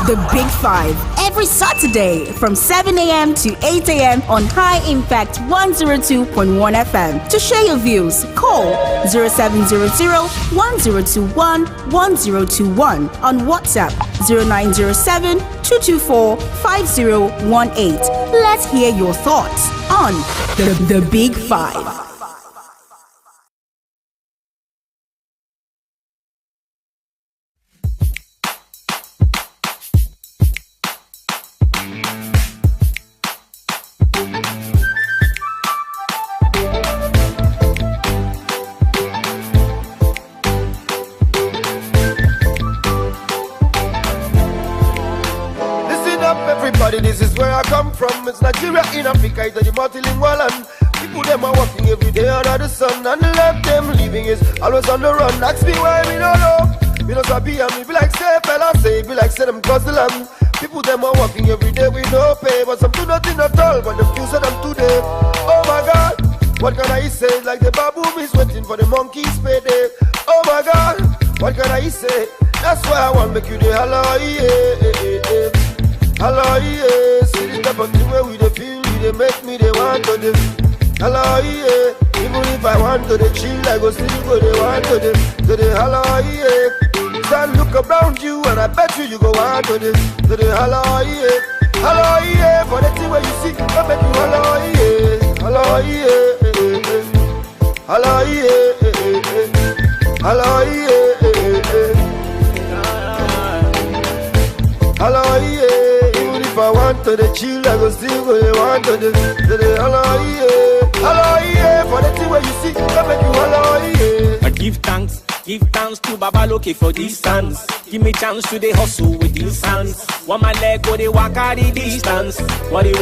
The Big Five, every Saturday from 7 a.m. to 8 a.m. on High Impact 102.1 FM. To share your views, call 0700-1021-1021 on WhatsApp 0907-224-5018. Let's hear your thoughts on The Big Five. This is where I come from. It's Nigeria in Africa, it's the multilingual land. People them are working every day under the sun, and the left them living is always on the run. Ask me why we don't know. We don't sabi and me be like say fella say, be like say them cause the land. People them are working every day with no pay, but some do nothing at all. But them fuse them today. Oh my God, what can I say? Like the baboon is waiting for the monkeys payday. Oh my God, what can I say? That's why I want make you the hello yeah. Hello, yeah, see the type of thing where we dey feel, we dey make me they want to do. Hello, yeah, even if I want to dey chill, I go still go they want to do. Hello, yeah, stand look around you and I bet you go want to do. Hello, yeah, for the thing where you see, I bet you hello, yeah, hello, yeah, hello, yeah, hello, yeah, hello, yeah. If I want to the chill, I go still go. They want to the hello yeah, for the thing where you see, I make you hello yeah. I give thanks to Baba Loke for this dance. Give me chance to the hustle with these hands. One my leg go they walk out the distance. Worry,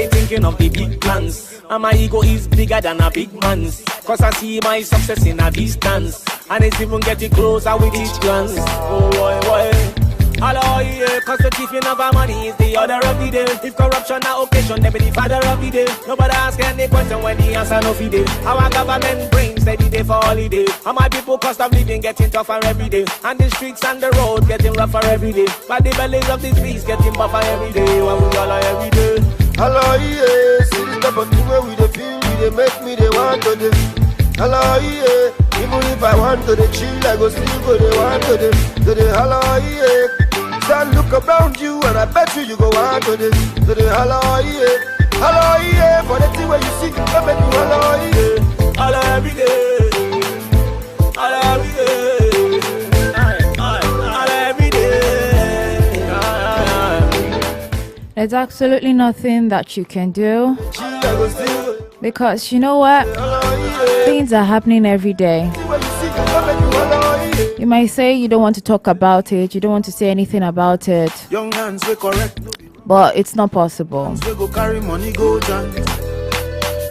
thinking of the big plans. And my ego is bigger than a big man's. Cause I see my success in a distance. And it's even getting closer with each glance. Oh boy. Hello, yeah, cause the thief in of our money is the order of the day. If corruption na occasion, they be the father of the day. Nobody ask any question when the answer no feed it. Our government brains steady day for holiday. And my people cost of living getting tougher every day. And the streets and the road getting rougher every day. But the bellies of these beasts getting buffer every day. When we all every day. Hello, yeah, see the type of thing where we dey feel, we dey make me they want to do. Hello, yeah, even if I want to the chill, I go still go they want to do. Hello, yeah. Stand look around you and I bet you go on to this. Hello, yeah, for the thing where you see, I bet you hello, yeah. Hello every day. Hello every day. Hello every day. There's absolutely nothing that you can do. Because you know what? Things are happening every day. You might say you don't want to talk about it, you don't want to say anything about it, Young hands we correct, but it's not possible. we go carry money go down.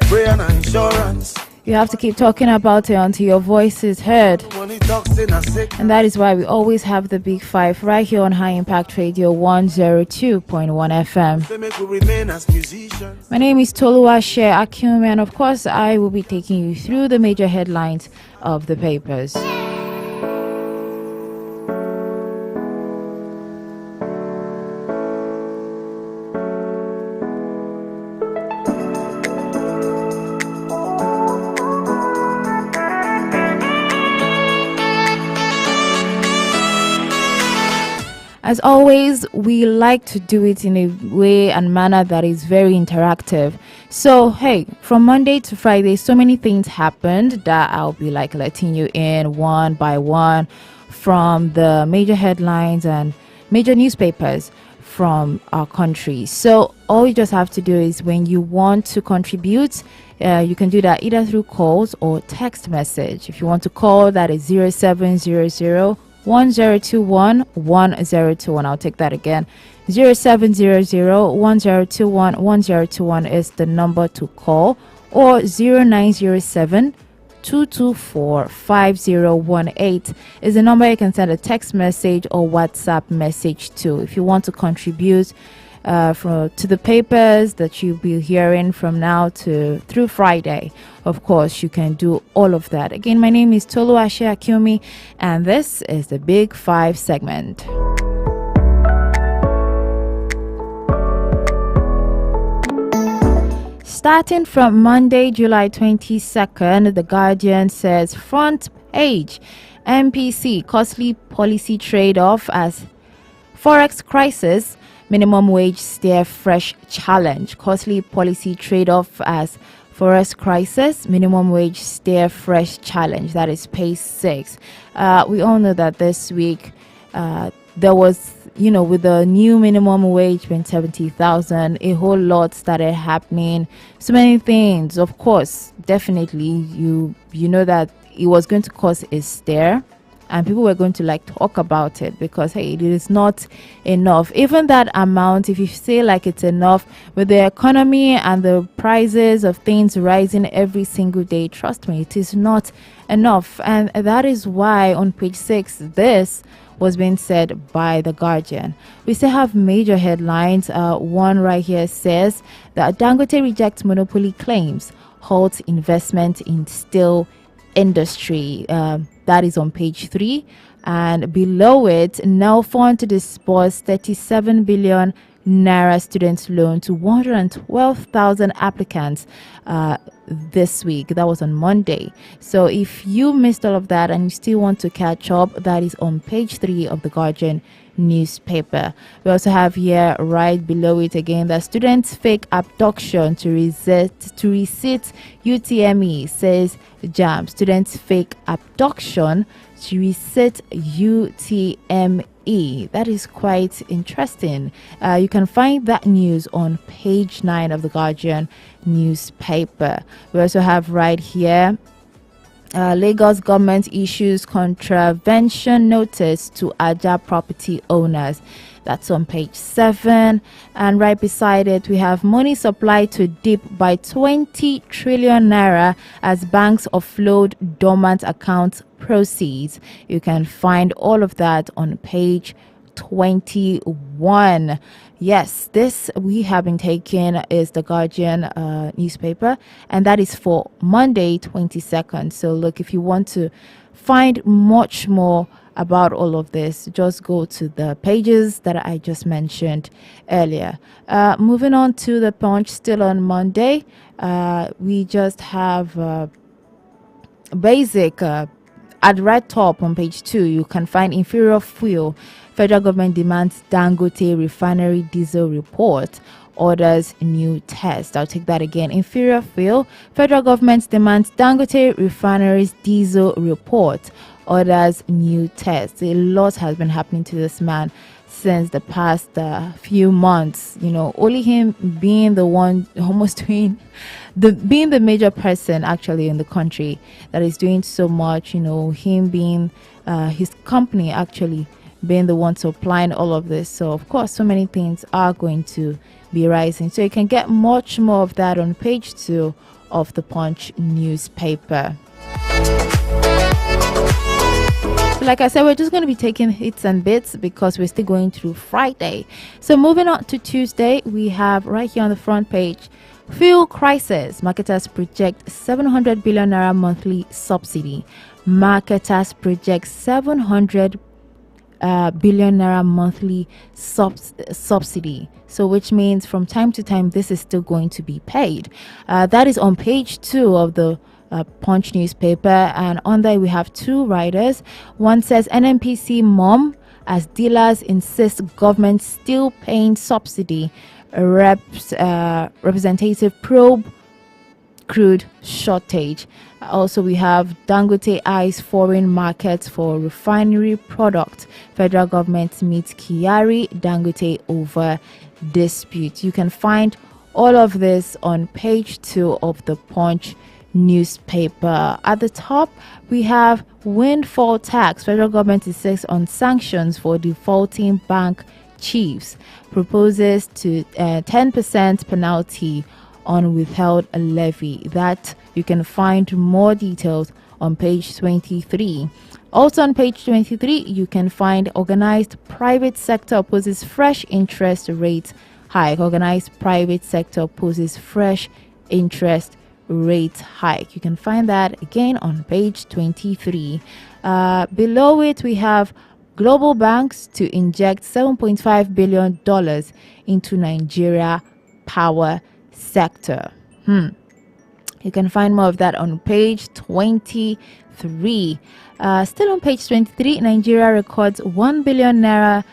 Prayer and insurance. You have to keep talking about it until your voice is heard. Money talks in a sick. And that is why we always have the Big Five right here on High Impact Radio 102.1 FM. They make we remain as musicians. My name is Toluwase Akinwumi, and of course I will be taking you through the major headlines of the papers. As always, we like to do it in a way and manner that is very interactive. So, hey, from Monday to Friday, so many things happened that I'll be like letting you in one by one from the major headlines and major newspapers from our country. So all you just have to do is when you want to contribute, you can do that either through calls or text message. If you want to call, that is 0700 1021 1021. I'll take that again. 0700 1021 1021 is the number to call, or 0907 224 5018 is the number you can send a text message or WhatsApp message to if you want to contribute to the papers that you'll be hearing from now to through Friday. Of course, you can do all of that. Again, my name is Toluwase Akinwumi, and this is the Big Five segment. starting from Monday, July 22nd, The Guardian says front page MPC costly policy trade-off as Forex crisis, minimum wage steer fresh challenge. Costly policy trade-off as Forex crisis, minimum wage steer fresh challenge. That is page 6. We all know that this week there was, with the new minimum wage being 70,000, a whole lot started happening. So many things. Of course, definitely, you know that it was going to cause a stir, and people were going to talk about it because, hey, it is not enough. Even that amount, if you say it's enough, with the economy and the prices of things rising every single day, trust me, it is not enough. And that is why on page 6, this was being said by The Guardian. We still have major headlines. One right here says that Dangote rejects monopoly claims, halts investment in steel industry. That is on page 3. And below it, now fund to disburse 37 billion naira student loan to 112,000 applicants this week. That was on Monday. So if you missed all of that and you still want to catch up, that is on page 3 of The Guardian newspaper. We also have here right below it again that students fake abduction to resit UTME, says JAM. Students fake abduction to resit UTME. That is quite interesting. You can find that news on page 9 of The Guardian newspaper. We also have right here Lagos government issues contravention notice to Aja property owners. That's on page 7. And right beside it, we have money supply to dip by 20 trillion naira as banks offload dormant account proceeds. You can find all of that on page 21. Yes, this we have been taking is The Guardian newspaper, and that is for Monday 22nd. So look, if you want to find much more about all of this, just go to the pages that I just mentioned earlier. Moving on to the Punch, still on Monday, we just have basic at right top on page 2. You can find inferior fuel. Federal government demands Dangote refinery diesel report, orders new test. I'll take that again. Inferior fuel. Federal government demands Dangote refinery's diesel report, orders new test. A lot has been happening to this man since the past few months. Only him being the one almost being the major person actually in the country that is doing so much. Him being his company actually being the one supplying all of this. So of course, so many things are going to be rising. So you can get much more of that on page 2 of the Punch newspaper. So like I said, we're just going to be taking hits and bits because we're still going through Friday. So moving on to Tuesday, we have right here on the front page, fuel crisis. Marketers project 700 billion naira monthly subsidy. Marketers project 700 billion naira monthly subsidy. So which means from time to time this is still going to be paid. That is on page 2 of the Punch newspaper, and on there we have 2 riders. One says NNPC mom as dealers insist government still paying subsidy. Representative probe crude shortage. Also, we have Dangote eyes foreign markets for refinery product. Federal government meets Kyari Dangote over dispute. You can find all of this on page 2 of the Punch newspaper. At the top, we have windfall tax. Federal government insists on sanctions for defaulting bank chiefs. Proposes to 10% penalty on withheld levy. That you can find more details on page 23. Also on page 23, you can find organized private sector opposes fresh interest rate hike. Organized private sector opposes fresh interest rate hike. You can find that again on page 23. Below it, we have global banks to inject $7.5 billion into Nigeria power sector. You can find more of that on page 23. Still on page 23, Nigeria records 1 billion naira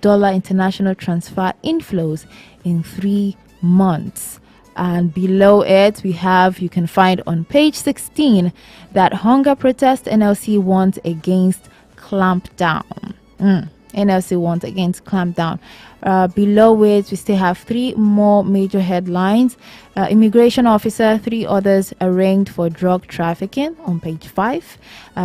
dollar international transfer inflows in 3 months. And below it, you can find on page 16 that hunger protest NLC wants against clampdown. NLC wants against clampdown. Below it, we still have 3 more major headlines. Immigration officer, 3 others arraigned for drug trafficking on page 5.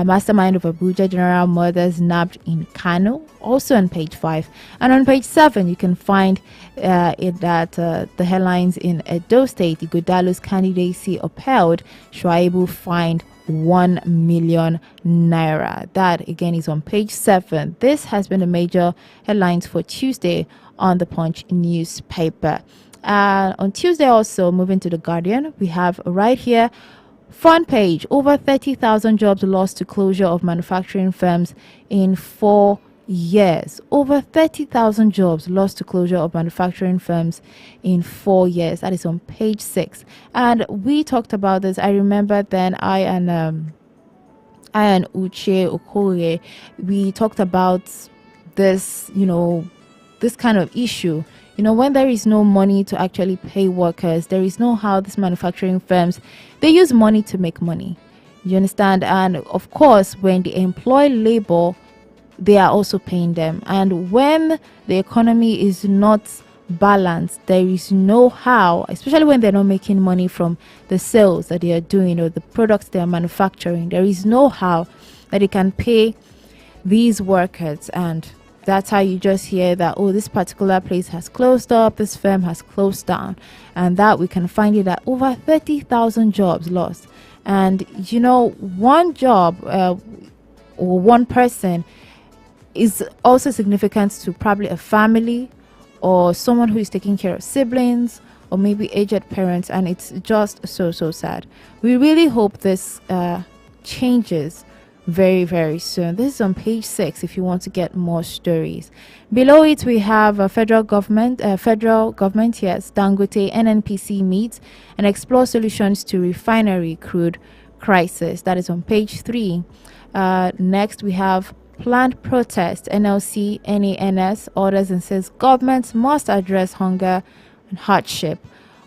Mastermind of Abuja general murders nabbed in Kano, also on page 5. And on page 7, you can find the headlines in Edo State, Ighodalo's candidacy upheld, Shuaibu fined 1 million naira. That again is on page 7. This has been the major headlines for Tuesday on the Punch newspaper. On Tuesday also, moving to the Guardian, we have right here front page, over 30,000 jobs lost to closure of manufacturing firms in 4 years. Over 30,000 jobs lost to closure of manufacturing firms in 4 years. That is on page 6. And we talked about this. I remember then I and Uche Okoye, we talked about this, this kind of issue. When there is no money to actually pay workers, there is no how these manufacturing firms, they use money to make money. You understand? And of course, when they employ labor, they are also paying them. And when the economy is not balanced, there is no how, especially when they're not making money from the sales that they are doing or the products they are manufacturing, there is no how that they can pay these workers. And that's how you just hear that, oh, this particular place has closed up, this firm has closed down. And that we can find it that over 30,000 jobs lost. And one job or one person is also significant to probably a family or someone who is taking care of siblings or maybe aged parents, and it's just so sad. We really hope this changes very, very soon. This is on page 6 if you want to get more stories. Below it, we have a federal government, yes, Dangote, NNPC meets and explore solutions to refinery crude crisis. That is on page 3. Next, we have planned protest, NLC, NANS orders and says governments must address hunger and hardship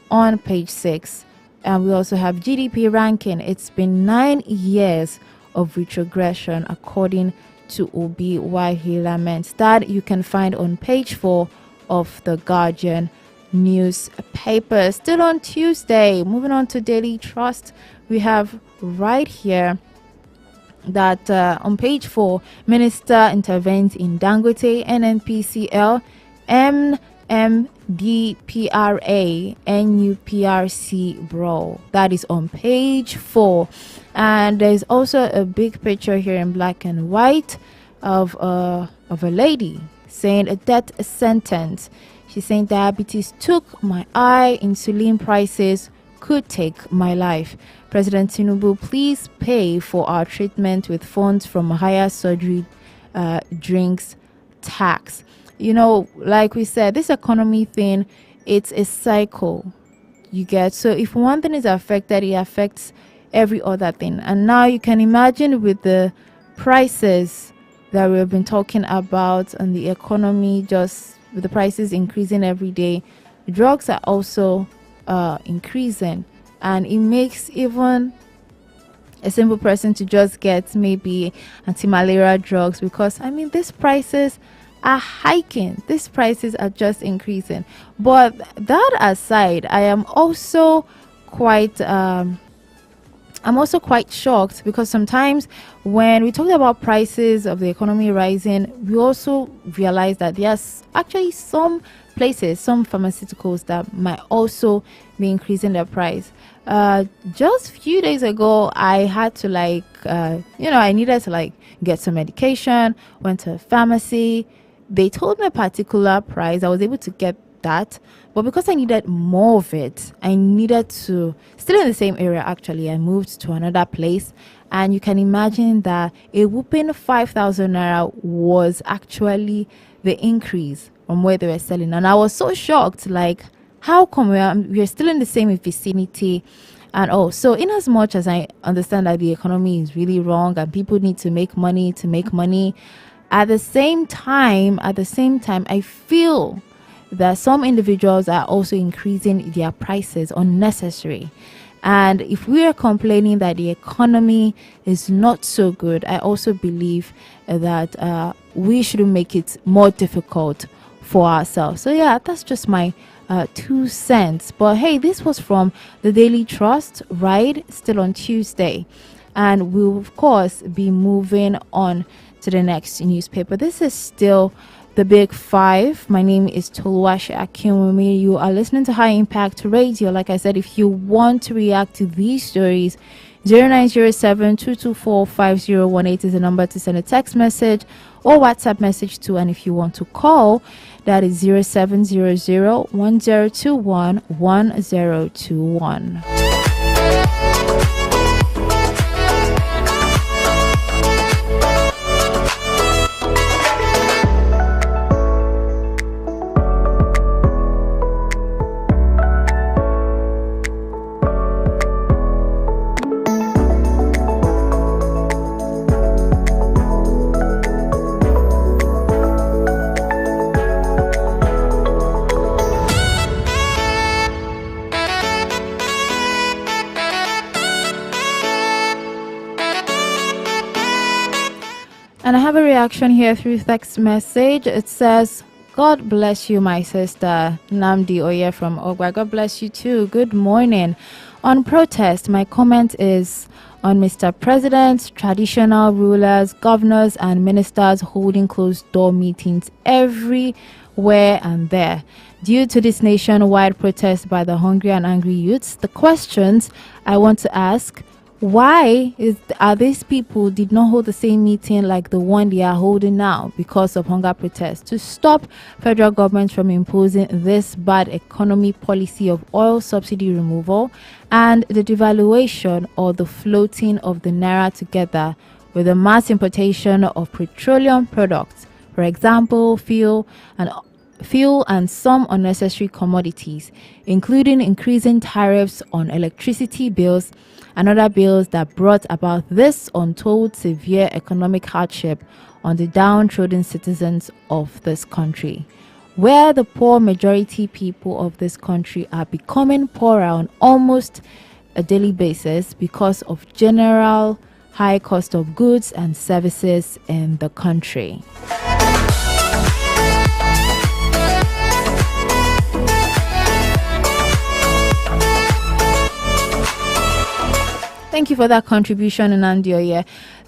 on page 6. And we also have GDP ranking. It's been 9 years of retrogression according to Obi, why he laments. That you can find on page 4 of the Guardian newspaper. Still on Tuesday, moving on to Daily Trust, we have right here that on page 4, Minister intervenes in Dangote, NNPCL, MMDPRA, NUPRC brawl. That is on page 4. And there's also a big picture here in black and white of a lady saying a death sentence. She's saying diabetes took my eye, insulin prices could take my life. President Tinubu, please pay for our treatment with funds from higher surgery drinks tax. Like we said, this economy thing, it's a cycle. You get, so if one thing is affected, it affects every other thing. And now you can imagine with the prices that we've been talking about and the economy, just with the prices increasing every day, drugs are also increasing, and it makes even a simple person to just get maybe anti-malaria drugs, because these prices are hiking, these prices are just increasing. But that aside, I am also quite shocked, because sometimes when we talk about prices of the economy rising, we also realize that there's actually some places, some pharmaceuticals that might also be increasing their price. Just a few days ago, I had to I needed to get some medication, went to a pharmacy. They told me a particular price. I was able to get that, but because I needed more of it, I needed to, still in the same area actually, I moved to another place, and you can imagine that a whooping 5,000 naira was actually the increase from where they were selling. And I was so shocked, How come we're still in the same vicinity? And so in as much as I understand that the economy is really wrong and people need to make money, at the same time, I feel that some individuals are also increasing their prices unnecessary. And if we are complaining that the economy is not so good, I also believe that we shouldn't make it more difficult for ourselves. So yeah, that's just my 2 cents. But hey, this was from the Daily Trust, right? Still on Tuesday. And we'll, of course, be moving on to the next newspaper. This is still the Big Five. My name is Toluwashi Akinwumi. You are listening to High Impact Radio. Like I said, if you want to react to these stories, 0907-224-5018 is the number to send a text message or WhatsApp message to. And if you want to call, that is 0700-1021-1021. And I have a reaction here through text message. It says, God bless you, my sister Namdi Oye from Ogwa. God bless you too. Good morning. On protest, my comment is on Mr. President, traditional rulers, governors, and ministers holding closed door meetings everywhere and there. Due to this nationwide protest by the hungry and angry youths, the questions I want to ask: why are these people did not hold the same meeting like the one they are holding now because of hunger protests to stop federal government from imposing this bad economy policy of oil subsidy removal and the devaluation or the floating of the naira together with the mass importation of petroleum products, for example, fuel and some unnecessary commodities, including increasing tariffs on electricity bills and other bills that brought about this untold severe economic hardship on the downtrodden citizens of this country, where the poor majority people of this country are becoming poorer on almost a daily basis because of general high cost of goods and services in the country. Thank you for that contribution, Nandi Oye.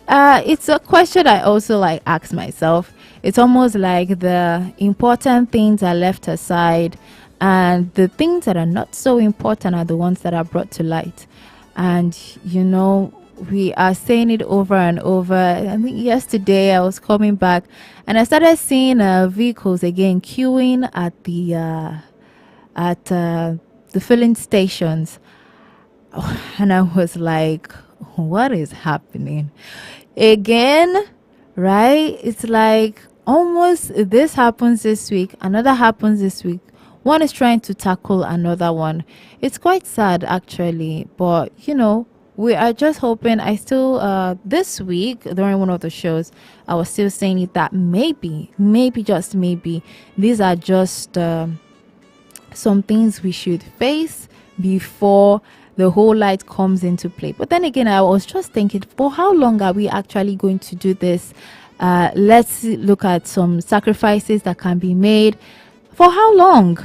It's a question I also ask myself. It's almost like the important things are left aside and the things that are not so important are the ones that are brought to light. And, we are saying it over and over. I think yesterday I was coming back and I started seeing vehicles again queuing at the filling stations. And I was like, what is happening again? Right? It's like almost this happens this week, another happens this week. One is trying to tackle another one. It's quite sad actually, but we are just hoping. I still this week during one of the shows I was still saying it that maybe just maybe these are just some things we should face before the whole light comes into play. But then again, I was just thinking, for how long are we actually going to do this? Let's look at some sacrifices that can be made. For how long?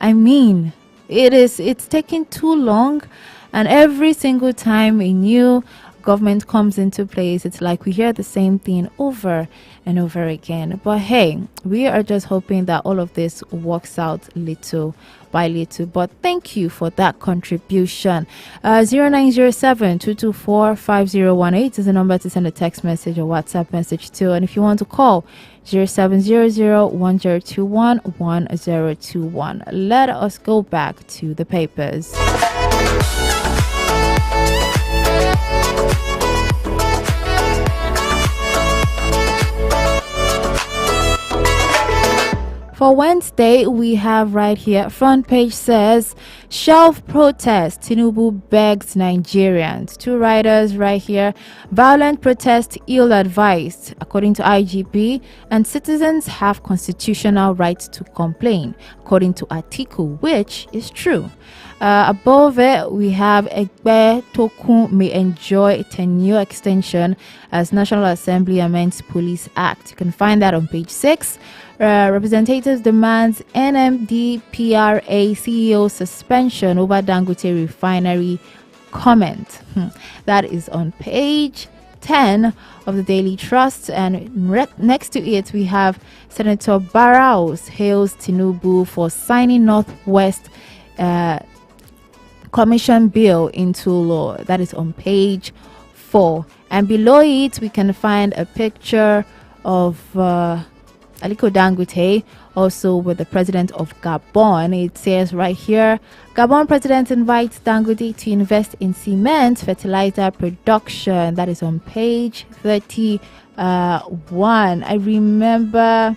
I mean, it's taking too long, and every single time a new government comes into place, it's like we hear the same thing over and over again. But hey, we are just hoping that all of this works out little by little. But thank you for that contribution. 0907-224-5018 is the number to send a text message or WhatsApp message to. And if you want to call, 0700-1021-1021. Let us go back to the papers. For Wednesday, we have right here, front page says, shelf protest, Tinubu begs Nigerians. Two writers right here, violent protest ill-advised, according to IGP, and citizens have constitutional rights to complain, according to Atiku, which is true. Above it, we have Egbe Tokun may enjoy 10-year extension as National Assembly amends Police Act. You can find that on page 6. Representatives demands NMDPRA CEO suspension over Dangote refinery comment. That is on page 10 of the Daily Trust, and next to it we have Senator Barrows hails Tinubu for signing Northwest Commission bill into law. That is on page 4, and below it we can find a picture of Aliko Dangote, also with the president of Gabon. It says right here, Gabon president invites Dangote to invest in cement fertilizer production. That is on page 31. I remember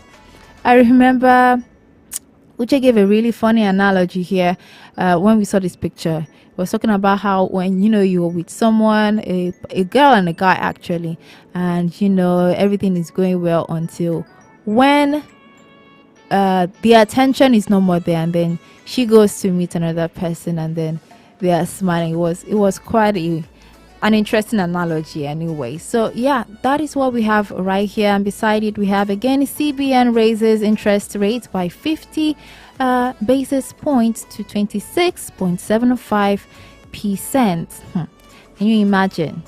Uche gave a really funny analogy here when we saw this picture. He was talking about how when you're with someone, a girl and a guy actually, and everything is going well until when the attention is no more there, and then she goes to meet another person and then they are smiling. It was quite an interesting analogy anyway. So yeah, that is what we have right here, and beside it we have again CBN raises interest rates by 50 basis points to 26.75%. Can you imagine?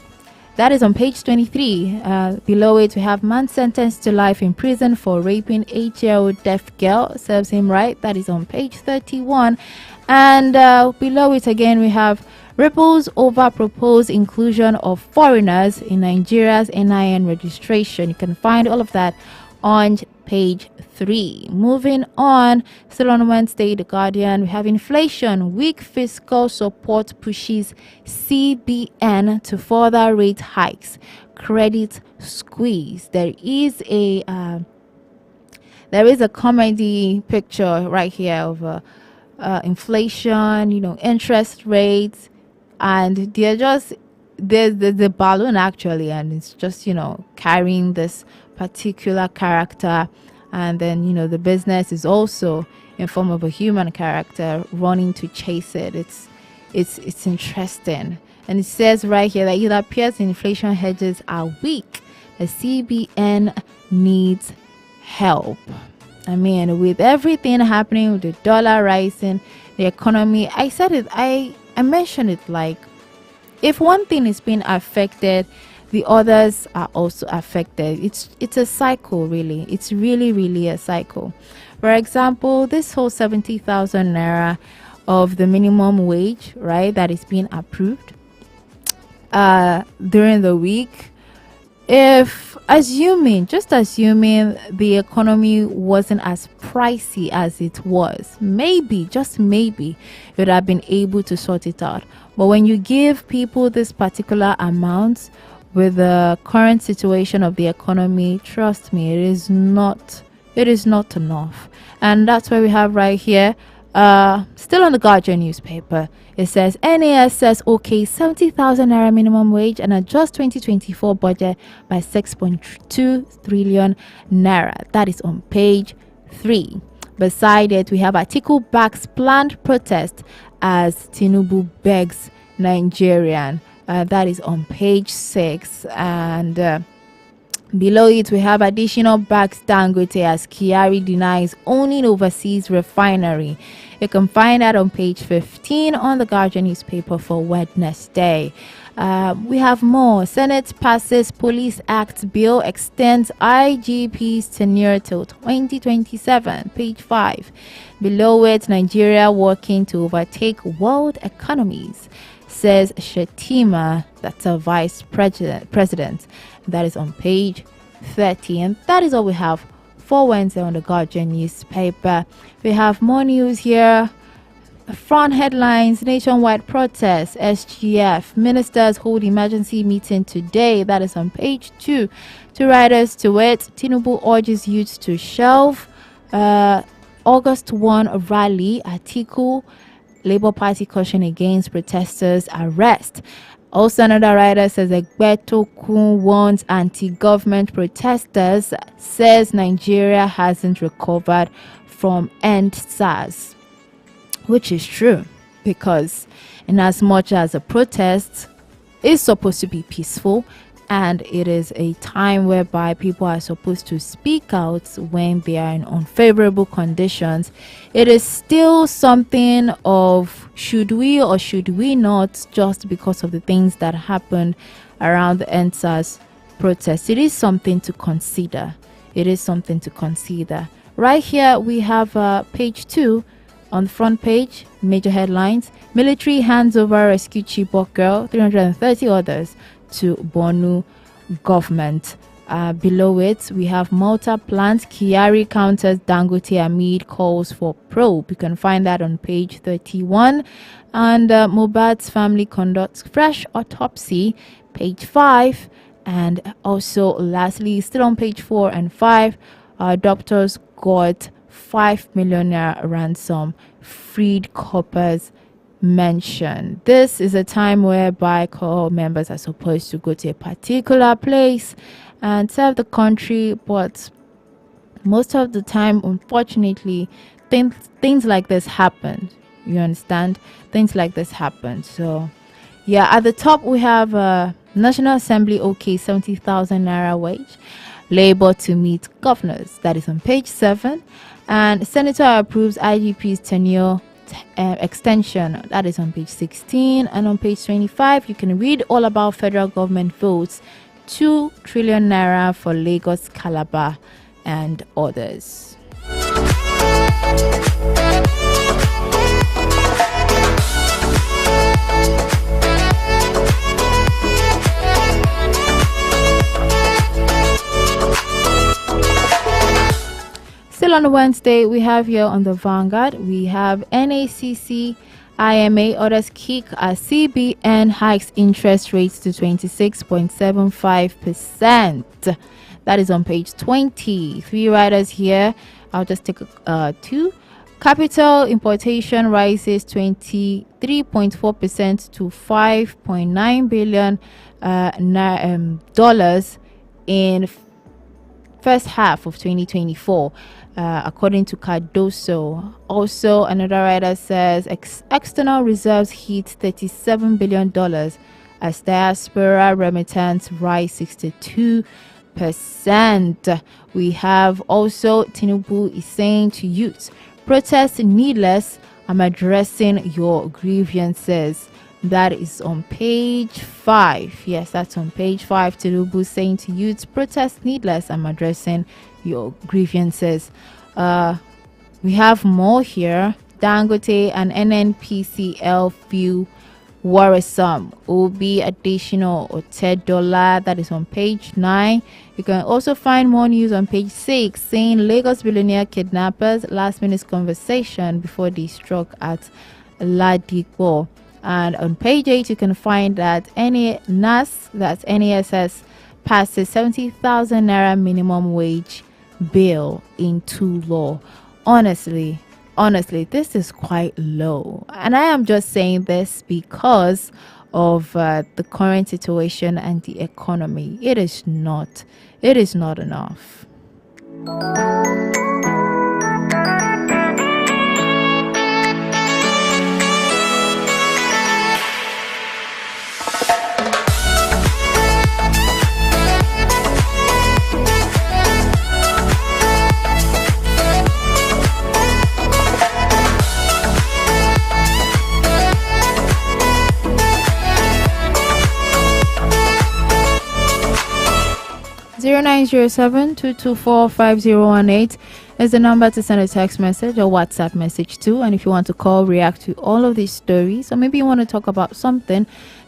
That is on page 23. Below it, we have man sentenced to life in prison for raping 8-year-old deaf girl. Serves him right. That is on page 31. And below it again, we have ripples over proposed inclusion of foreigners in Nigeria's NIN registration. You can find all of that on page 3. Moving on, still on Wednesday, The Guardian, we have inflation, weak fiscal support pushes CBN to further rate hikes, credit squeeze. There is a comedy picture right here of inflation, interest rates, and they're just the balloon actually, and it's just carrying this particular character, and then the business is also in form of a human character running to chase it. It's interesting, and it says right here that it appears inflation hedges are weak. The CBN needs help. I mean, with everything happening, with the dollar rising, the economy, I mentioned it, like if one thing is being affected, the others are also affected. It's a cycle, really. It's really a cycle. For example, this whole 70,000 naira of the minimum wage, right, that is being approved during the week. If assuming the economy wasn't as pricey as it was, just maybe, you would have been able to sort it out. But when you give people this particular amount with the current situation of the economy, trust me, it is not enough. And that's why we have right here, still on the Guardian newspaper, it says NAS says okay 70,000 naira minimum wage and adjust 2024 budget by 6.2 trillion naira. That is on page 3. Beside it, we have Atiku backs planned protest as Tinubu begs Nigerian. That is on page 6. And below it, we have additional backs Dangote as Kyari denies owning overseas refinery. You can find that on page 15 on the Guardian newspaper for Wednesday. We have more. Senate passes Police Act bill, extends IGP's tenure till 2027. Page 5. Below it, Nigeria working to overtake world economies, says Shetima. That's a vice president. That is on page 30. And that is all we have for Wednesday on the Guardian newspaper. We have more news here. Front headlines: nationwide protest, SGF ministers hold emergency meeting today. That is on page 2. Two writers to it: Tinubu urges youth to shelve August 1 rally, Atiku, Labour Party caution against protesters' arrest. Also, another writer says Egbetokun warns anti-government protesters, says Nigeria hasn't recovered from end SARS, which is true, because in as much as a protest is supposed to be peaceful, and it is a time whereby people are supposed to speak out when they are in unfavorable conditions, it is still something of should we or should we not, just because of the things that happened around the EndSARS protest. It is something to consider. It is something to consider. Right here we have page 2 on the front page, major headlines: military hands over rescue Chibok girl, 330 others to Borno government. Below it, we have Malta plant, Kyari counters Dangote amid calls for probe. You can find that on page 31. And Mohbad's family conducts fresh autopsy, page 5. And also, lastly, still on page 4 and 5, doctors got 5 million naira ransom, freed coppers mention. This is a time whereby corps members are supposed to go to a particular place and serve the country, but most of the time, unfortunately, things like this happen. You understand? Things like this happen. So yeah, at the top we have National Assembly, okay, 70,000 naira wage, Labour to meet governors, that is on page 7, and Senator approves IGP's tenure extension, that is on page 16. And on page 25 you can read all about federal government votes 2 trillion naira for Lagos, Calabar and others. Still on Wednesday, we have here on the Vanguard, we have NACC, IMA orders kick as CBN hikes interest rates to 26.75%. That is on page 20. 3 writers here. I'll just take 2. Capital importation rises 23.4% to $5.9 billion dollars in first half of 2024, according to Cardoso. Also, another writer says external reserves hit $37 billion as diaspora remittance rise 62%. We have also Tinubu is saying to youth, protest needless, I'm addressing your grievances. That is on page 5. Yes, that's on page 5. Tinubu saying to youths, protest needless, I'm addressing your grievances. We have more here. Dangote and NNPCL feel worrisome. Obi additional or $10. That is on page 9. You can also find more news on page 6 saying Lagos billionaire kidnappers last minute conversation before they struck at Ladipo. And on page 8 you can find that NASS passes 70,000 naira minimum wage bill into law. Honestly, this is quite low, and I am just saying this because of the current situation and the economy. It is not enough. 0907-224-5018 is the number to send a text message or WhatsApp message to. And if you want to call, react to all of these stories, or maybe you want to talk about something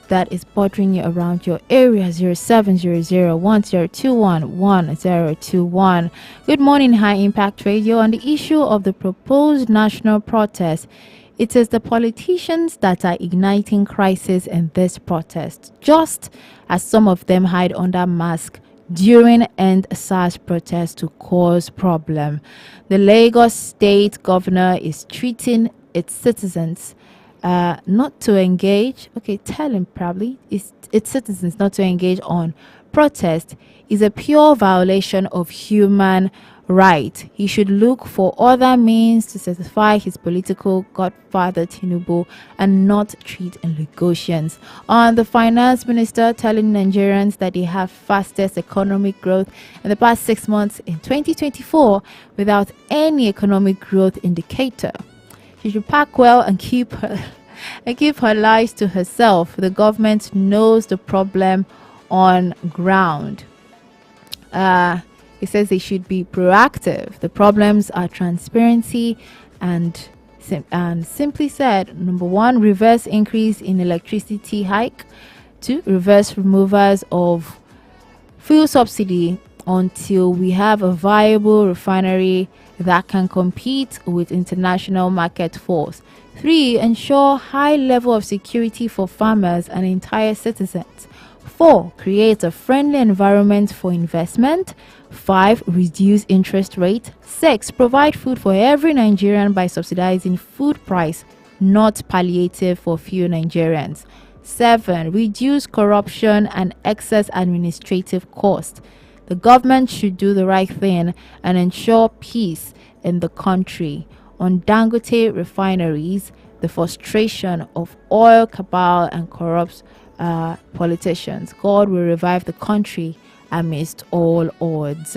that is bothering you around your area, 0700-1021-1021. Good morning, High Impact Radio. On the issue of the proposed national protest, it is the politicians that are igniting crisis in this protest, just as some of them hide under mask during End SARS protest to cause problem. The Lagos state governor is treating its citizens not to engage. Okay, tell him probably its citizens not to engage on protest is a pure violation of human right. He should look for other means to satisfy his political godfather Tinubu and not treat Lagosians. On the finance minister telling Nigerians that they have fastest economic growth in the past 6 months in 2024 without any economic growth indicator. She should pack well and keep her lies to herself. The government knows the problem on ground. He says they should be proactive. The problems are transparency and simply said, number 1, reverse increase in electricity hike. 2, reverse removers of fuel subsidy until we have a viable refinery that can compete with international market force. 3, ensure high level of security for farmers and entire citizens. 4, create a friendly environment for investment. 5, reduce interest rate. 6, provide food for every Nigerian by subsidizing food price, not palliative for few Nigerians. 7, reduce corruption and excess administrative cost. The government should do the right thing and ensure peace in the country. On Dangote refineries, the frustration of oil cabal and corrupt politicians. God will revive the country amidst all odds.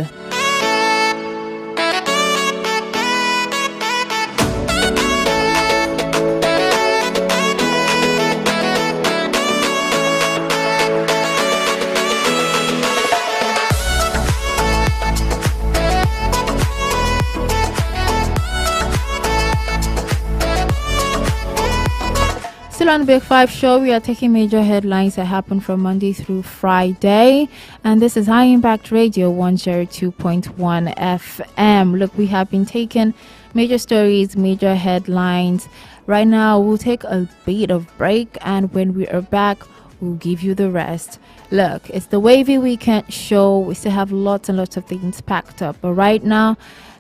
Still on the Big Five show, we are taking major headlines that happen from Monday through Friday, and this is High Impact Radio 102.1 FM. Look, we have been taking major stories, major headlines. Right now, we'll take a bit of break, and when we are back, we'll give you the rest. Look, it's the Wavy Weekend show. We still have lots and lots of things packed up, but right now,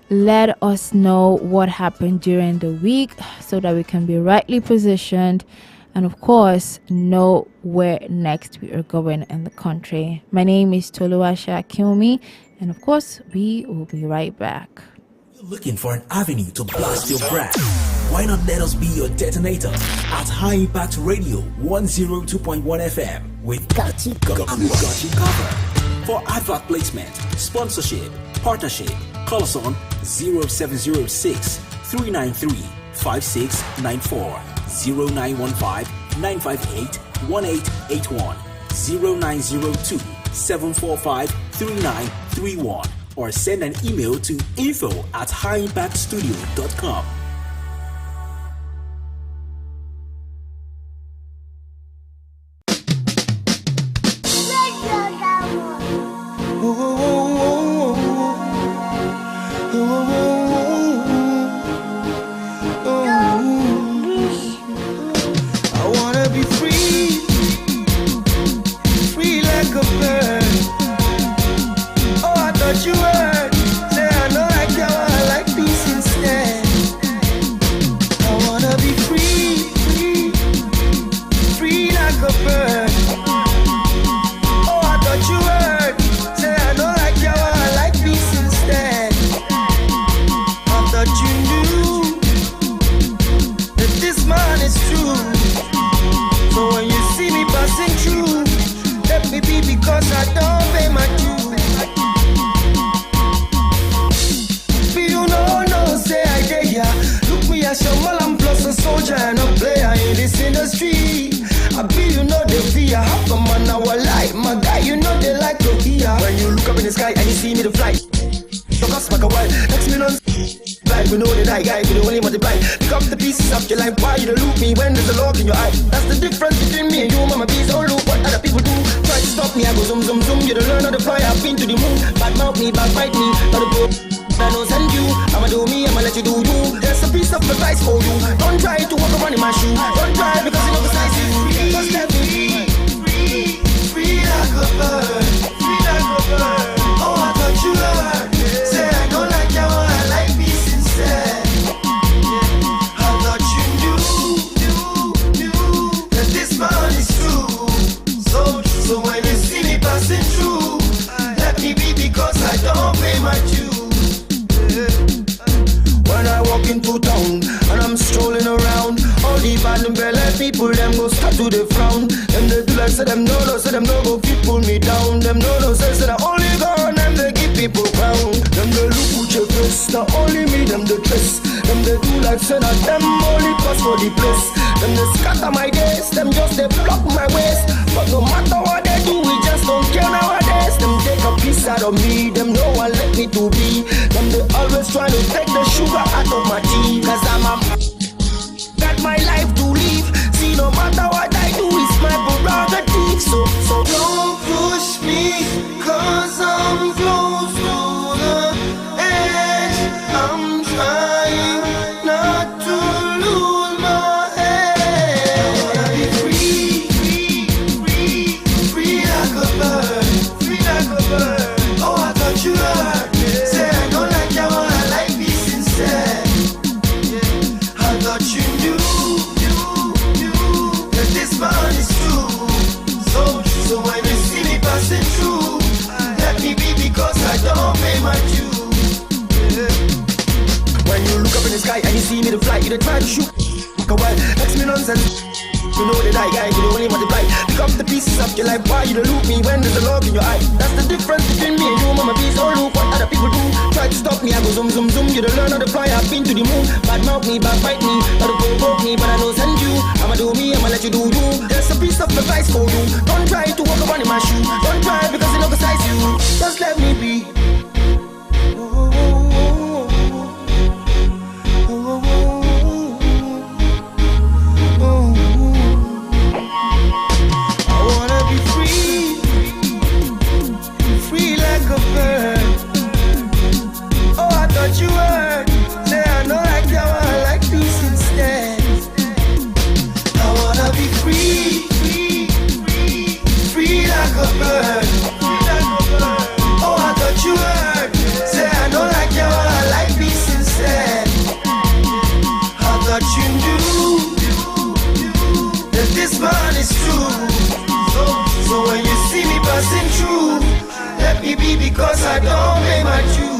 let us know what happened during the week so that we can be rightly positioned and, of course, know where next we are going in the country. My name is Toluwasha Kilmi, and, of course, we will be right back. Looking for an avenue to blast your brand? Why not let us be your detonator at High Impact Radio 102.1 FM with Got You Covered. For advert placement, sponsorship, partnership, call us on 0706 393 5694, 0915 958 1881, 0902 745 3931, or send an email to info@highimpactstudio.com. Because I don't pay my dues. Be you know, say I dare ya. Look me as your mall, I'm plus a soldier and a player in this industry. I be you know the fear. How come on our life, my guy, you know they like to hear. When you look up in the sky and you see me to fly, your cost like a while, next million. Like we know the die guy, we the only multiply. Pick up the pieces of your life, why you don't look me when there's a lock in your eye? That's the difference between me and you, mama, please don't look what other people do. Try to stop me, I go zoom, zoom, zoom. You don't learn how to fly, I've been to the moon. Bad mouth me, backbite me, not a pro. I don't send you, I'ma do me, I'ma let you do you. There's a piece of advice for you. Don't try to walk around in my shoe. Don't try because you know the size is. Just let me free, free like a bird, free like a bird. say them no, say them no go fit pull me down. Them no, say the only God, them they give people crown. Them they look with your face, not only me, them they dress. Them they do like say that them only pass for the place. Them they scatter my days, them just they block my ways. But no matter what they do, we just don't care nowadays. Them take a piece out of me, them no one let me to be. Them they always try to take the sugar out of my tea. Cause I'm a got my life to live. See, no matter what I do, it's my prerogative. So don't push me, cause I'm close to the edge. I'm trying not to lose my head. I wanna be free like a bird, free like a bird. Oh, I thought you heard me. Say I don't like that one, I like peace instead. I thought you knew that this man is true. So when you see me passing through, let me be because I don't pay my dues. When you look up in the sky and you see me to fly, you don't try to shoot. Go on, that's me nonsense. You know that I guy, you only multiply. Pick up the pieces of your life, why you don't look me when there's a log in your eye? That's the difference between me and you, mama. Please don't look what other people do. Try to stop me, I go zoom, zoom, zoom. You don't learn how to fly, I've been to the moon. Bad mouth me, bad fight me, try to provoke me, but I don't send you. I'ma do me, I'ma let you do you. There's a piece of advice for you. Don't try to walk around in my shoe. Don't try because it don't size you. Just let me be. You heard, say I know like that one, I like peace instead. I wanna be free like a bird. Oh, I thought you heard, say I know like that one, I like peace instead. I thought you knew that this man is true. So when you see me passing through, let me be because I don't pay my dues.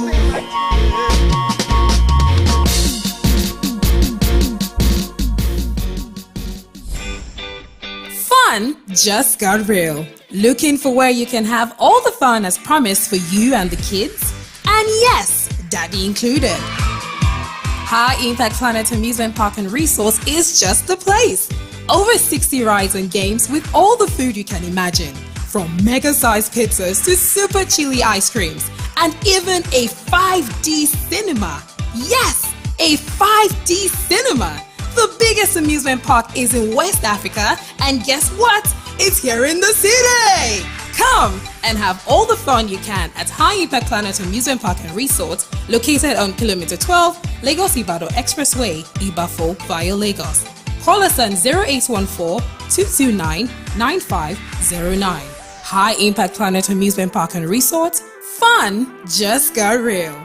Fun just got real. Looking for where you can have all the fun as promised for you and the kids? And yes, daddy included. High Impact Planet Amusement Park and Resort is just the place. Over 60 rides and games with all the food you can imagine. From mega-sized pizzas to super chili ice creams. And even a 5D cinema. Yes, a 5D cinema. The biggest amusement park is in West Africa, and guess what? It's here in the city! Come and have all the fun you can at High Impact Planet Amusement Park and Resort, located on Kilometer 12, Lagos-Ibadan Expressway, Ibafo via Lagos. Call us on 0814-229-9509. High Impact Planet Amusement Park and Resort, fun just got real.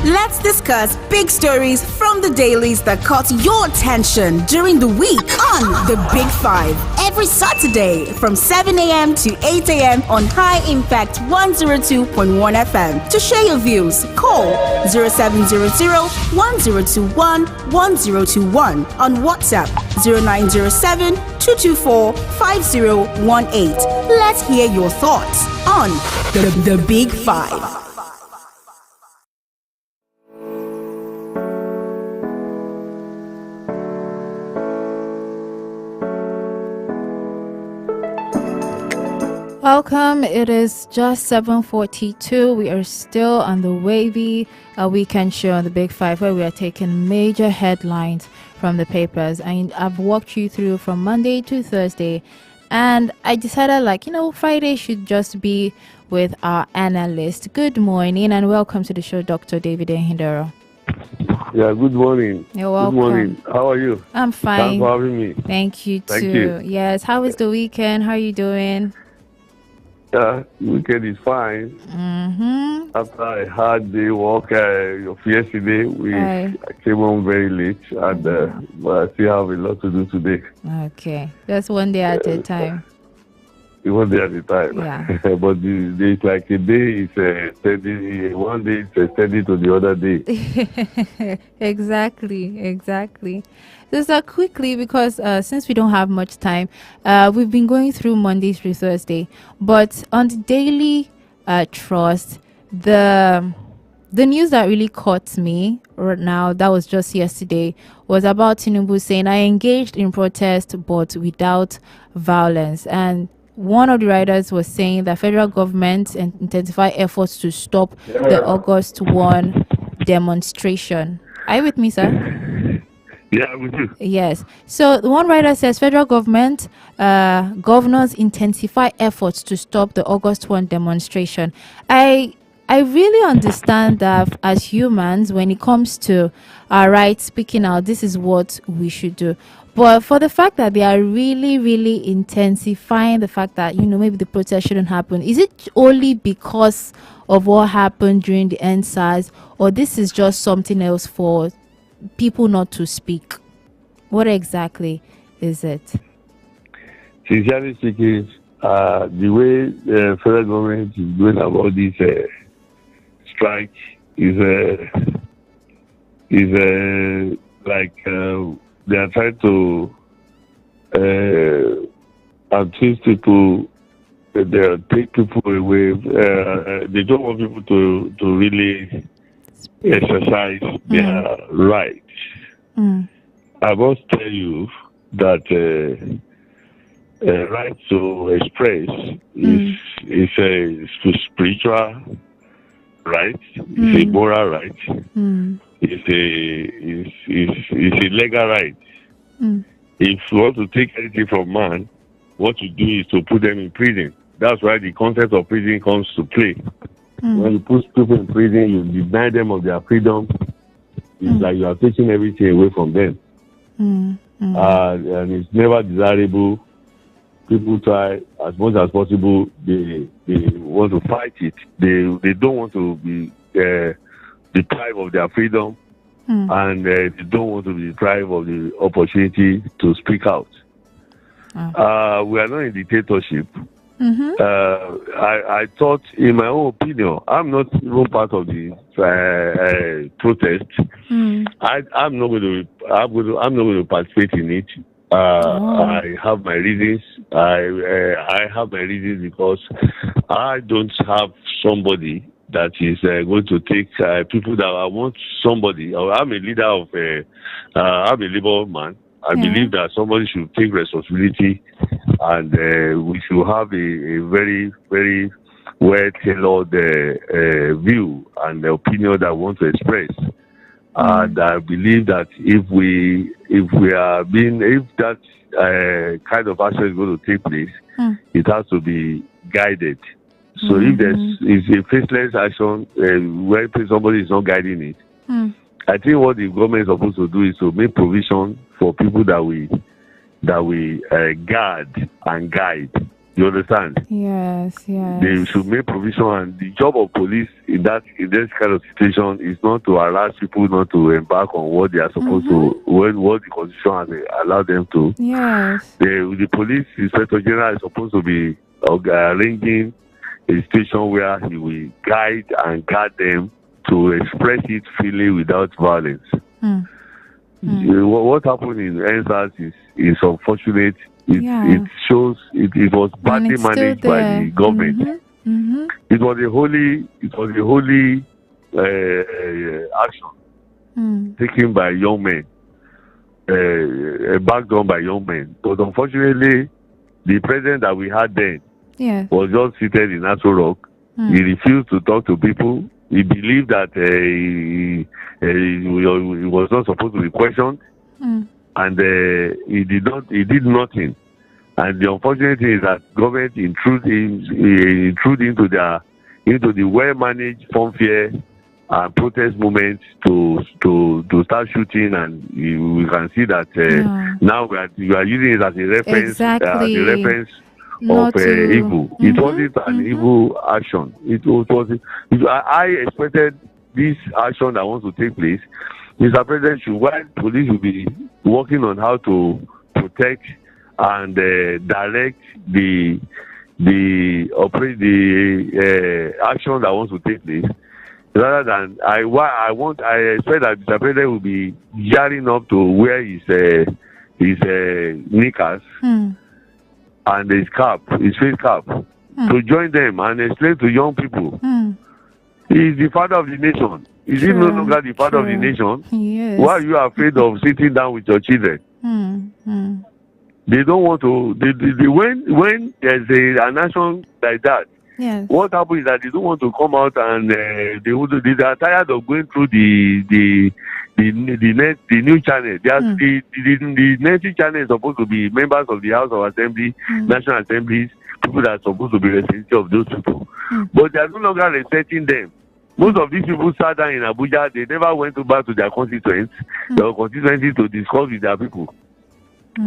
Let's discuss big stories from the dailies that caught your attention during the week on The Big Five. Every Saturday from 7 a.m. to 8 a.m. on High Impact 102.1 FM. To share your views, call 0700-1021-1021 on WhatsApp 0907-224-5018. Let's hear your thoughts on The Big Five. Welcome. It is just 7:42. We are still on the Wavy weekend show on the Big Five, where we are taking major headlines from the papers. And I've walked you through from Monday to Thursday, and I decided, Friday should just be with our analyst. Good morning and welcome to the show, Dr. David Ehindero. Yeah, good morning. You're welcome. Good morning. How are you? I'm fine. Thanks for having me. Thank you too. Thank you. Yes. How is the weekend? How are you doing? Yeah, weekend is fine. Mm-hmm. After a hard day walk of yesterday, I came home very late, and but I still have a lot to do today. Okay, just one day at a time. even there at the time. Yeah. But it's like a day is steady, one day is steady to the other day. Exactly. So quickly, because since we don't have much time, we've been going through Monday through Thursday, but on the Daily Trust, the news that really caught me right now, that was just yesterday, was about Tinubu saying, I engaged in protest but without violence. And one of the writers was saying that federal government intensify efforts to stop the August 1 demonstration. Are you with me, sir? Yeah, with you. Yes. So one writer says federal government governors intensify efforts to stop the August 1 demonstration. I really understand that as humans, when it comes to our rights speaking out, this is what we should do. But for the fact that they are really, really intensifying the fact that, maybe the protest shouldn't happen, is it only because of what happened during the EndSARS, or this is just something else for people not to speak? What exactly is it? Sincerely speaking, the way the federal government is going about this strike is like they are trying to appease people, they take people away. They don't want people to really exercise their rights. I must tell you that right to express is a spiritual right, it's a moral right, it's a legal right. If you want to take anything from man, what you do is to put them in prison. That's why the concept of prison comes to play. When you put people in prison, you deny them of their freedom. It's like you are taking everything away from them. And it's never desirable. People try as much as possible. They want to fight it. They don't want to be deprived of their freedom, and they don't want to be deprived of the opportunity to speak out. We are not in dictatorship. I thought, in my own opinion, I'm not even part of the protest. I'm not going to participate in it. I have my reasons. I have my reasons because I don't have somebody that is going to take people that I want somebody. I'm a leader of I'm a Labour man. I believe that somebody should take responsibility, and we should have a very, very well-tailored view and opinion that we want to express. And I believe that if that kind of action is going to take place, it has to be guided. So if it's a faceless action where somebody is not guiding it, I think what the government is supposed to do is to make provision for people that we guard and guide. You understand? Yes. They should make provision, and the job of police in this kind of situation is not to harass people, not to embark on what they are supposed to, what the constitution has allowed them to. Yes. The police inspector general is supposed to be arranging a situation where he will guide and guard them to express it freely without violence. What happened in EndSARS is unfortunate. It shows it was badly managed by the government. It was a holy action taken by young men, backed on by young men. But unfortunately, the president that we had then was just seated in Aso Rock. He refused to talk to people. He believed that he was not supposed to be questioned, and he did nothing. And the unfortunate thing is that government intrude into the well-managed funfair and protest movement to start shooting, and we can see that now we are using it as a reference, of evil. It wasn't an evil action. I expected this action that wants to take place. Mr. President, while police will be working on how to protect and direct the the action that wants to take place, rather than I expect that Mr. President will be gearing up to wear his knickers and his face cap, to join them and explain to young people. He is the father of the nation. Is he no longer the father of the nation? Yes. Why are you afraid of sitting down with your children? They don't want to. When there's a nation like that, yes, what happens is that they don't want to come out, and they are tired of going through the new channel. The native channel is supposed to be members of the House of Assembly, National Assemblies, people that are supposed to be representative of those people. But they are no longer respecting them. Most of these people sat down in Abuja. They never went back to their constituents, their constituencies, to discuss with their people.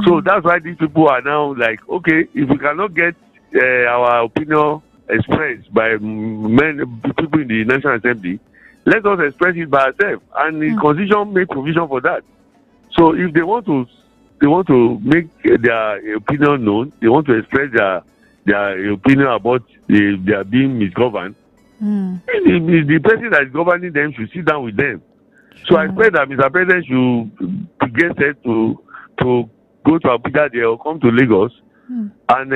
So that's why these people are now like, okay, if we cannot get our opinion expressed by people in the National Assembly, let us express it by ourselves. And the Constitution make provision for that. So if they want to make their opinion known, they want to express their opinion about their being misgoverned, the person that is governing them should sit down with them. So I expect that Mr. President should get set to go to Abuja there or come to Lagos and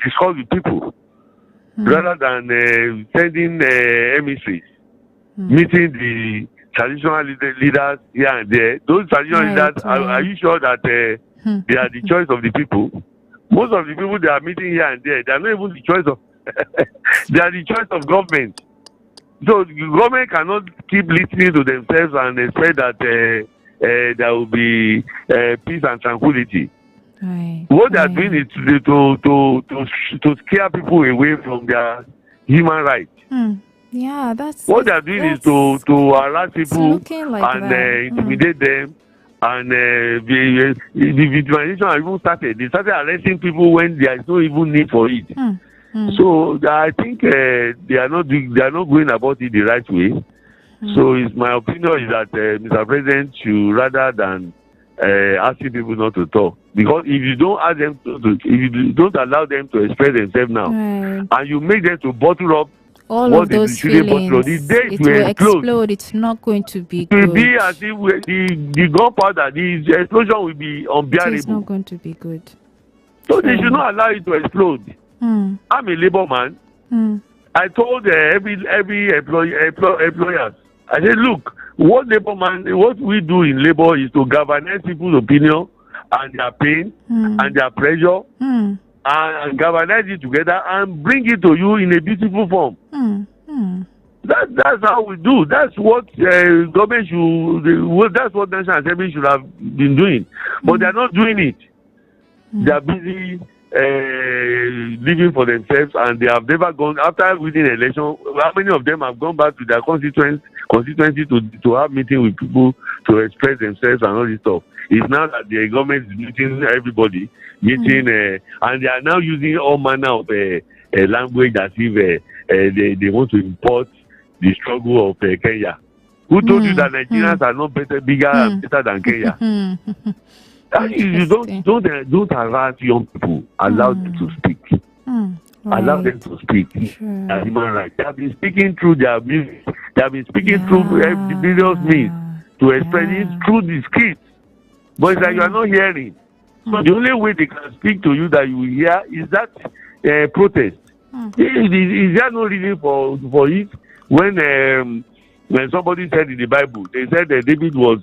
discuss with people, rather than sending emissaries, meeting the traditional leaders here and there. Those traditional leaders, are you sure that they are the choice of the people? Most of the people they are meeting here and there, they are not even the choice of they are the choice of government. So the government cannot keep listening to themselves and expect that there will be peace and tranquility. What they are doing is to scare people away from their human rights. Yeah, that's what they are doing is to harass people like and intimidate them. And the victimization has even started. They started arresting people when there is no even need for it. So I think they are not going about it the right way. So it's my opinion is that Mr. President should, rather than asking people not to talk, because if you don't ask them if you don't allow them to express themselves now, and you make them to bottle up all of those feelings, it will explode. It's not going to be good. It will be as if the gunpowder, the explosion will be unbearable. It's not going to be good. So they should not allow it to explode. I'm a labor man. I told every employers, I said, look, what we do in labor is to galvanize people's opinion and their pain and their pressure, and galvanize it together and bring it to you in a beautiful form. That's how we do. That's what government should. That's what National Assembly should have been doing, but they're not doing it. They're busy living for themselves, and they have never gone after winning an election. How many of them have gone back to their constituency to have meeting with people to express themselves and all this stuff? It's now that the government is meeting everybody, and they are now using all manner of language as if they want to import the struggle of Kenya. Who told you that Nigerians are not bigger and better than Kenya? You don't harass young people. Allow them to speak. Allow them to speak. That's human right. They have been speaking through their music. They have been speaking through the various means to express it through the script. But it's like you are not hearing. So the only way they can speak to you that you will hear is that protest. Is there no reason for it? When somebody said in the Bible, they said that David was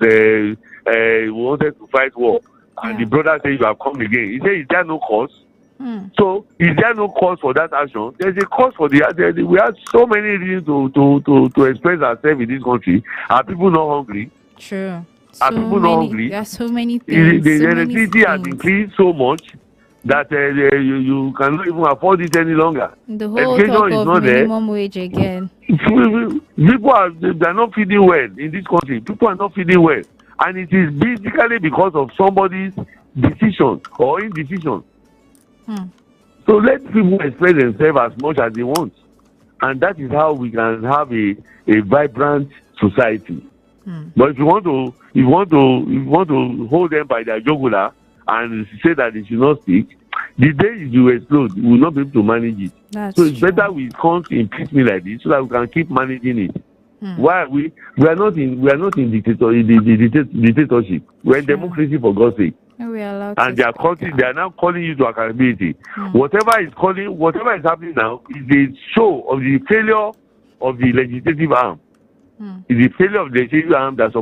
wanted to fight war, and the brother said, "You have come again." He said, "Is there no cause?" So, is there no cause for that action? There's a cause for we have so many reasons to express ourselves in this country. Are people not hungry? True. Are people not hungry? There are so many things. The electricity has increased so much that you cannot even afford it any longer. The whole talk of minimum wage again. People are not feeding well in this country. People are not feeding well, and it is basically because of somebody's decision or indecision. So let people express themselves as much as they want, and that is how we can have a vibrant society. But if you want to hold them by their jugular and say that they should not speak, The day you explode, we will not be able to manage it. That's so it's true. better we can't impeach me like this so that we can keep managing it. Why we are not in dictatorship. We're in democracy, for God's sake. We are allowed And to they are now calling you to accountability. Whatever is happening now is the show of the failure of the legislative arm. It's the failure of the legislative arm that is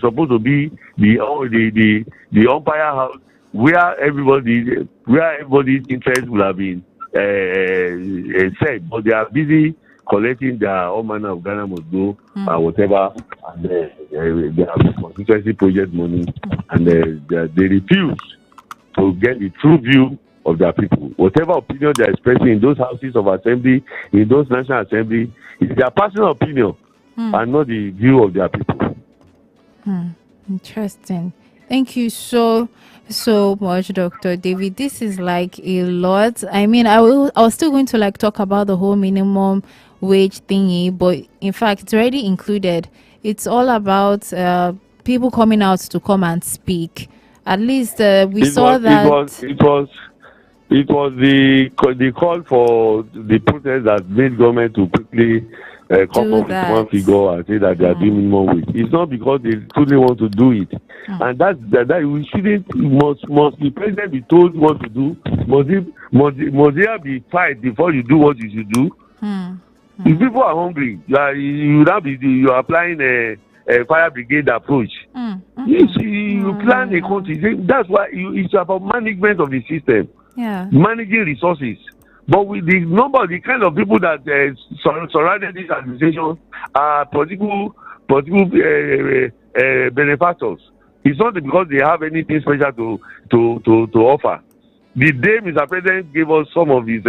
supposed to be the umpire house where everybody's interest will have been said, but they are busy collecting their all manner of Ghana must go and whatever, and they have constituency project money, and they refuse to get the true view of their people. Whatever opinion they are expressing in those houses of assembly, in those national assembly, is their personal opinion and not the view of their people. Interesting. Thank you so much, Dr. David. This is like a lot. I mean, I was still going to like talk about the whole minimum wage thingy, but in fact, it's already included. It's all about people coming out to come and speak. At least we saw that it was the call for the protest that made government to quickly come up with one figure and say that they are doing minimum wage. It's not because they truly want to do it, and that we shouldn't. Must the president be told what to do? Must there be fight before you do what you should do? If people are hungry, you are applying a fire brigade approach. You plan a country. That's why it's about management of the system. Managing resources. But with the kind of people that surrounded this administration are political benefactors. It's not because they have anything special to offer. The day Mr. President gave us some of his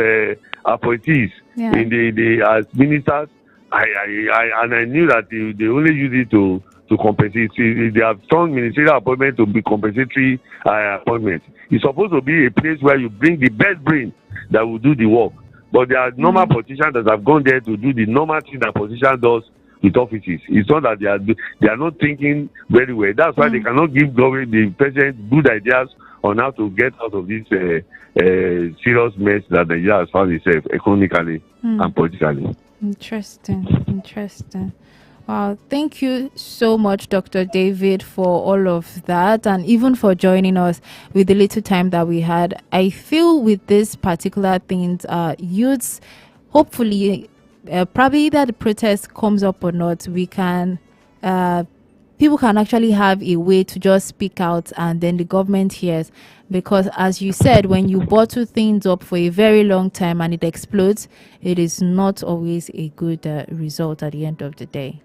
appointees in the as ministers, I knew that they only use it to compensate. They have strong ministerial appointment to be compensatory appointments. It's supposed to be a place where you bring the best brain that will do the work. But there are normal politicians that have gone there to do the normal thing that politician does with offices. It's not that they are not thinking very well. That's why they cannot give the president good ideas on how to get out of this serious mess that Nigeria has found itself economically and politically. Interesting. Wow, thank you so much, Dr. David, for all of that, and even for joining us with the little time that we had. I feel with this particular thing, youths, hopefully, probably that the protest comes up or not, we can, people can actually have a way to just speak out, and then the government hears. Because as you said, when you bottle things up for a very long time and it explodes, it is not always a good result at the end of the day.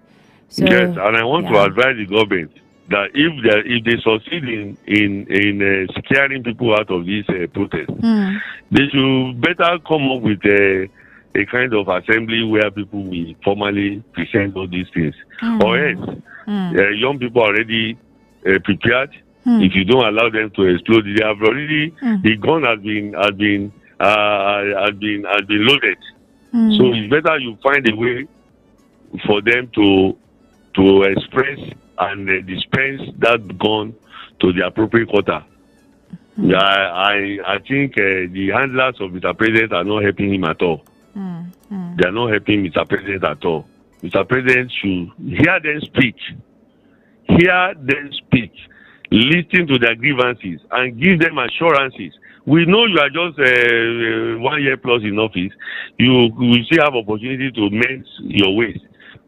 So, yes, and I want to advise the government that if they succeed in scaring people out of this protest, they should better come up with a kind of assembly where people will formally present all these things. Or else, young people are already prepared. If you don't allow them to explode, they have already the gun has been loaded. So it's better you find a way for them to express and dispense that gun to the appropriate quarter. I think the handlers of Mr. President are not helping him at all. They are not helping Mr. President at all. Mr. President should hear them speak. Listen to their grievances and give them assurances. We know you are just 1 year plus in office. You will still have opportunity to mend your ways.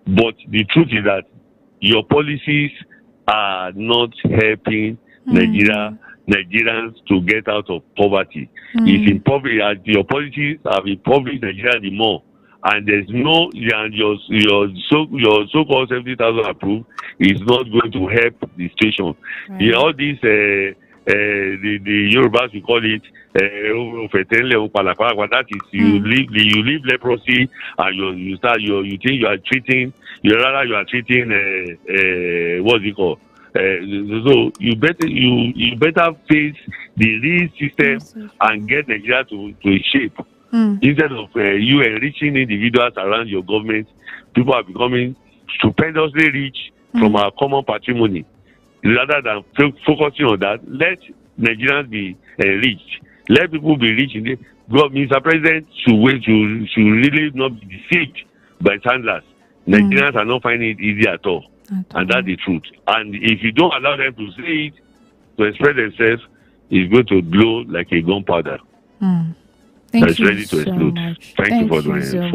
But the truth is that your policies are not helping Nigerians to get out of poverty. It's impoverished. Your policies have impoverished Nigeria the more. And there's no, and your so-called 70,000 approved is not going to help the situation. Right. All these the Yorubas, we call it that is you leave leprosy and you think you are treating what's it called? So you better face the real system and get Nigeria to a shape. Instead of you enriching individuals around your government, people are becoming stupendously rich from our common patrimony. Rather than focusing on that, let Nigerians be enriched. Let people be rich in it. God, Mr. President should really not be deceived by handlers. Nigerians are not finding it easy at all. And that's the truth. And if you don't allow them to say it, to express themselves, it's going to blow like a gunpowder. Thank you ready to explode. Much. Thank you for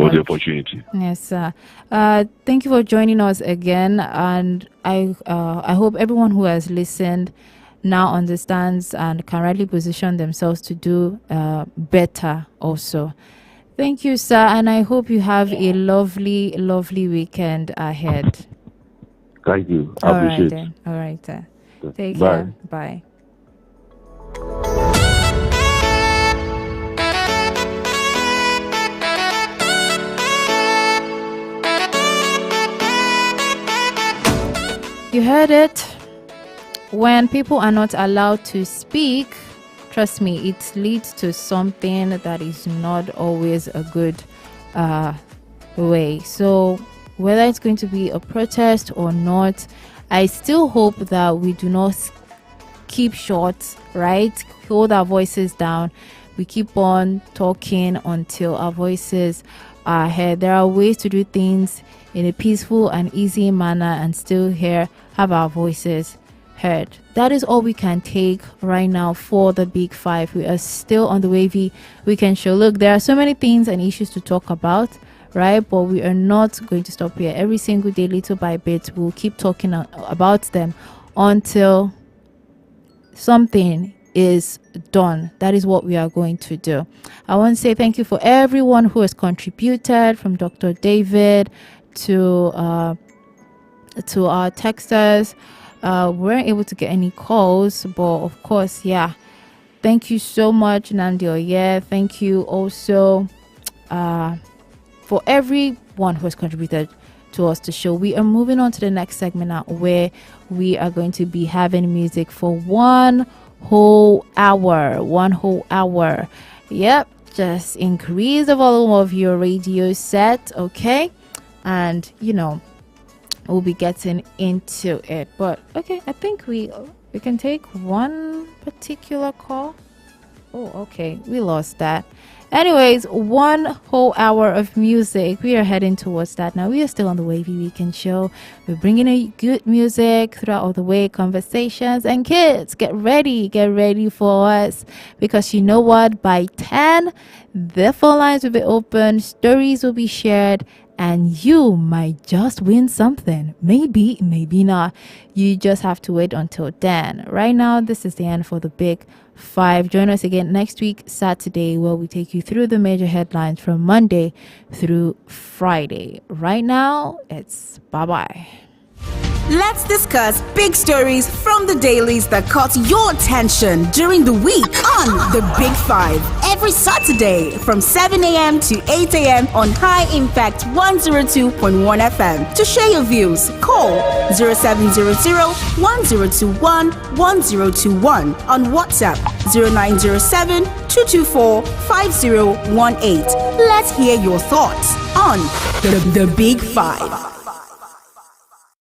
the opportunity. Yes, sir. Thank you for joining us again. And I hope everyone who has listened now understands and can rightly position themselves to do better also. Thank you, sir. And I hope you have a lovely, lovely weekend ahead. Thank you. I appreciate it. All right, then. Take care. Bye. You heard it. When people are not allowed to speak, trust me, it leads to something that is not always a good way. So whether it's going to be a protest or not, I still hope that we do not keep short, right? Hold our voices down. We keep on talking until our voices are heard. There are ways to do things in a peaceful and easy manner and still have our voices heard. That is all we can take right now for the Big Five. We are still on the Wavy Weekend Show. Look, there are so many things and issues to talk about, right? But we are not going to stop here. Every single day, little by bit, we'll keep talking about them until something is done. That is what we are going to do. I want to say thank you for everyone who has contributed, from Dr. David to our texters. We weren't able to get any calls, but of course, thank you so much, Nandi. Thank you also for everyone who has contributed to us to show. We are moving on to the next segment now, where we are going to be having music for one whole hour. Yep, just increase the volume of your radio set, okay? And we'll be getting into it. But okay, I think we can take one particular call. Oh, okay, we lost that. Anyways, one whole hour of music. We are heading towards that now. We are still on the Wavy Weekend Show. We're bringing in good music throughout all the way, conversations, and kids, get ready for us, because you know what? By 10, the phone lines will be open, stories will be shared, and you might just win something. Maybe not. You just have to wait until then. Right now, this is the end for the Big Five. Join us again next week, Saturday, where we take you through the major headlines from Monday through Friday. Right now, it's bye-bye. Let's discuss big stories from the dailies that caught your attention during the week on The Big Five. Every Saturday from 7 a.m. to 8 a.m. on High Impact 102.1 FM. To share your views, call 0700-1021-1021 on WhatsApp 0907-224-5018. Let's hear your thoughts on The Big Five.